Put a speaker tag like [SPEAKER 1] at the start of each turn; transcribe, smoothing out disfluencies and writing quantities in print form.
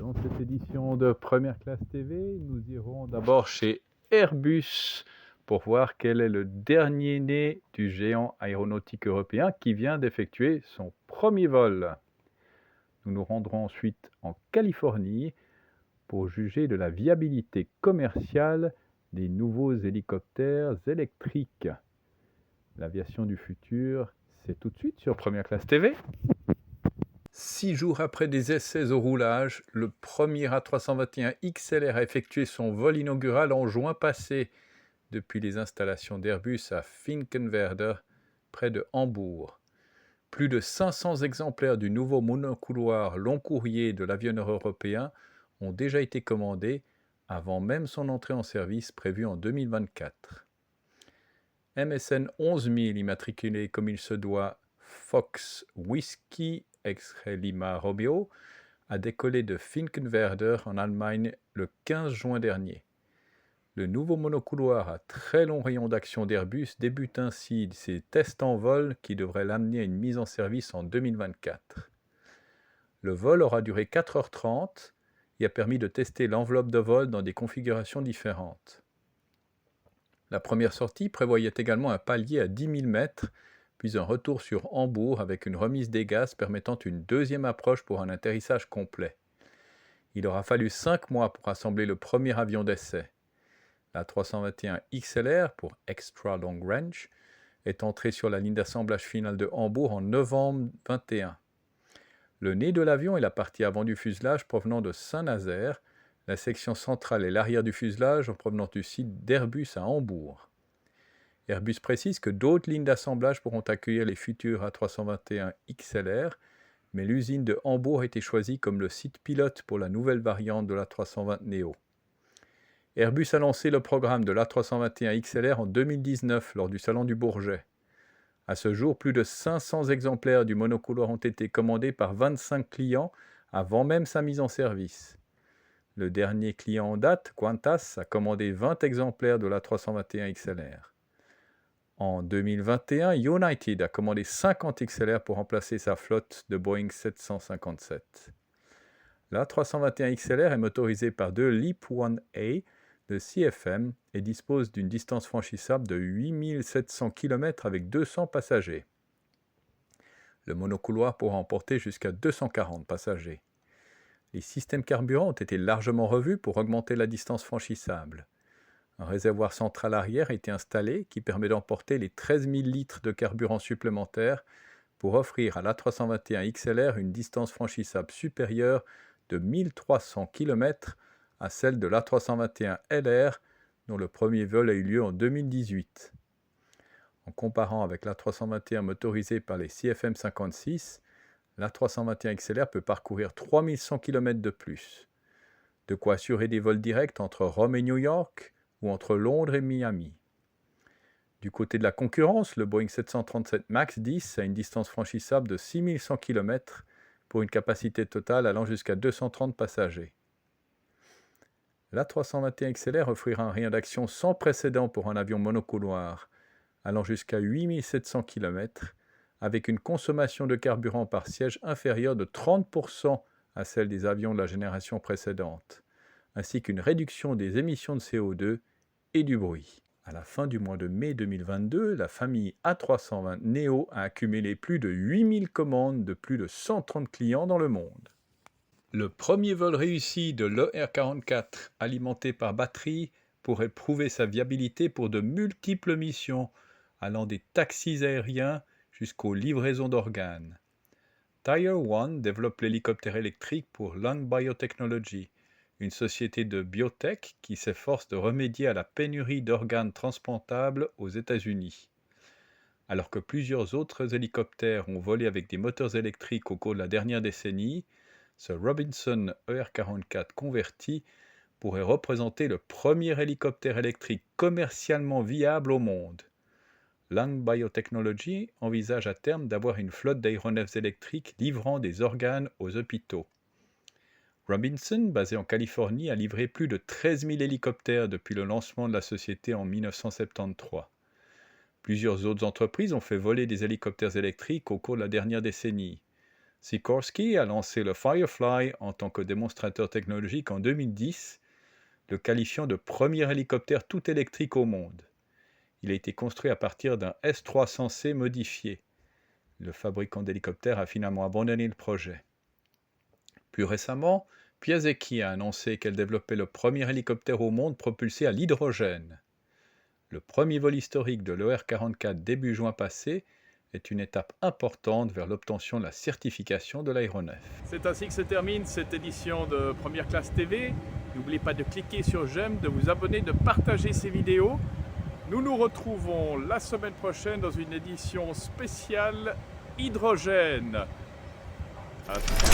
[SPEAKER 1] Dans cette édition de Première Classe TV, nous irons d'abord chez Airbus pour voir quel est le dernier né du géant aéronautique européen qui vient d'effectuer son premier vol. Nous nous rendrons ensuite en Californie pour juger de la viabilité commerciale des nouveaux hélicoptères électriques. L'aviation du futur, c'est tout de suite sur Première Classe TV. 6 jours après des essais au roulage, le premier A321 XLR a effectué son vol inaugural en juin passé depuis les installations d'Airbus à Finkenwerder, près de Hambourg. Plus de 500 exemplaires du nouveau monocouloir long courrier de l'avionneur européen ont déjà été commandés avant même son entrée en service prévue en 2024. MSN 11000 immatriculé comme il se doit Fox Whiskey X-Ray Lima Romeo a décollé de Finkenwerder en Allemagne le 15 juin dernier. Le nouveau monocouloir à très long rayon d'action d'Airbus débute ainsi ses tests en vol qui devraient l'amener à une mise en service en 2024. Le vol aura duré 4h30 et a permis de tester l'enveloppe de vol dans des configurations différentes. La première sortie prévoyait également un palier à 10 000 mètres, puis un retour sur Hambourg avec une remise des gaz permettant une deuxième approche pour un atterrissage complet. Il aura fallu 5 mois pour assembler le premier avion d'essai. L'A321 XLR, pour Extra Long Range, est entré sur la ligne d'assemblage finale de Hambourg en novembre 2021. Le nez de l'avion est la partie avant du fuselage provenant de Saint-Nazaire, la section centrale et l'arrière du fuselage en provenance du site d'Airbus à Hambourg. Airbus précise que d'autres lignes d'assemblage pourront accueillir les futurs A321 XLR, mais l'usine de Hambourg a été choisie comme le site pilote pour la nouvelle variante de l'A320neo. Airbus a lancé le programme de l'A321 XLR en 2019 lors du Salon du Bourget. À ce jour, plus de 500 exemplaires du monocouloir ont été commandés par 25 clients avant même sa mise en service. Le dernier client en date, Qantas, a commandé 20 exemplaires de l'A321 XLR. En 2021, United a commandé 50 XLR pour remplacer sa flotte de Boeing 757. L'A321 XLR est motorisé par deux LEAP-1A de CFM et dispose d'une distance franchissable de 8700 km avec 200 passagers. Le monocouloir pourra emporter jusqu'à 240 passagers. Les systèmes carburants ont été largement revus pour augmenter la distance franchissable. Un réservoir central arrière a été installé qui permet d'emporter les 13 000 litres de carburant supplémentaires pour offrir à l'A321 XLR une distance franchissable supérieure de 1300 km à celle de l'A321 LR dont le premier vol a eu lieu en 2018. En comparant avec l'A321 motorisé par les CFM 56, l'A321 XLR peut parcourir 3100 km de plus. De quoi assurer des vols directs entre Rome et New York ou entre Londres et Miami. Du côté de la concurrence, le Boeing 737 MAX 10 a une distance franchissable de 6100 km pour une capacité totale allant jusqu'à 230 passagers. L'A321 XLR offrira un rayon d'action sans précédent pour un avion monocouloir, allant jusqu'à 8700 km, avec une consommation de carburant par siège inférieure de 30% à celle des avions de la génération précédente, ainsi qu'une réduction des émissions de CO2 et du bruit. À la fin du mois de mai 2022, la famille A320neo a accumulé plus de 8000 commandes de plus de 130 clients dans le monde. Le premier vol réussi de l'ER-44 alimenté par batterie pourrait prouver sa viabilité pour de multiples missions, allant des taxis aériens jusqu'aux livraisons d'organes. Tire One développe l'hélicoptère électrique pour Lung Biotechnology, une société de biotech qui s'efforce de remédier à la pénurie d'organes transplantables aux États-Unis. Alors que plusieurs autres hélicoptères ont volé avec des moteurs électriques au cours de la dernière décennie, ce Robinson ER-44 converti pourrait représenter le premier hélicoptère électrique commercialement viable au monde. Lung Biotechnology envisage à terme d'avoir une flotte d'aéronefs électriques livrant des organes aux hôpitaux. Robinson, basé en Californie, a livré plus de 13 000 hélicoptères depuis le lancement de la société en 1973. Plusieurs autres entreprises ont fait voler des hélicoptères électriques au cours de la dernière décennie. Sikorsky a lancé le Firefly en tant que démonstrateur technologique en 2010, le qualifiant de premier hélicoptère tout électrique au monde. Il a été construit à partir d'un S-300C modifié. Le fabricant d'hélicoptères a finalement abandonné le projet. Plus récemment, Piasecki a annoncé qu'elle développait le premier hélicoptère au monde propulsé à l'hydrogène. Le premier vol historique de l'ER-44 début juin passé est une étape importante vers l'obtention de la certification de l'aéronef. C'est ainsi que se termine cette édition de Première Classe TV. N'oubliez pas de cliquer sur j'aime, de vous abonner, de partager ces vidéos. Nous nous retrouvons la semaine prochaine dans une édition spéciale hydrogène. À tout.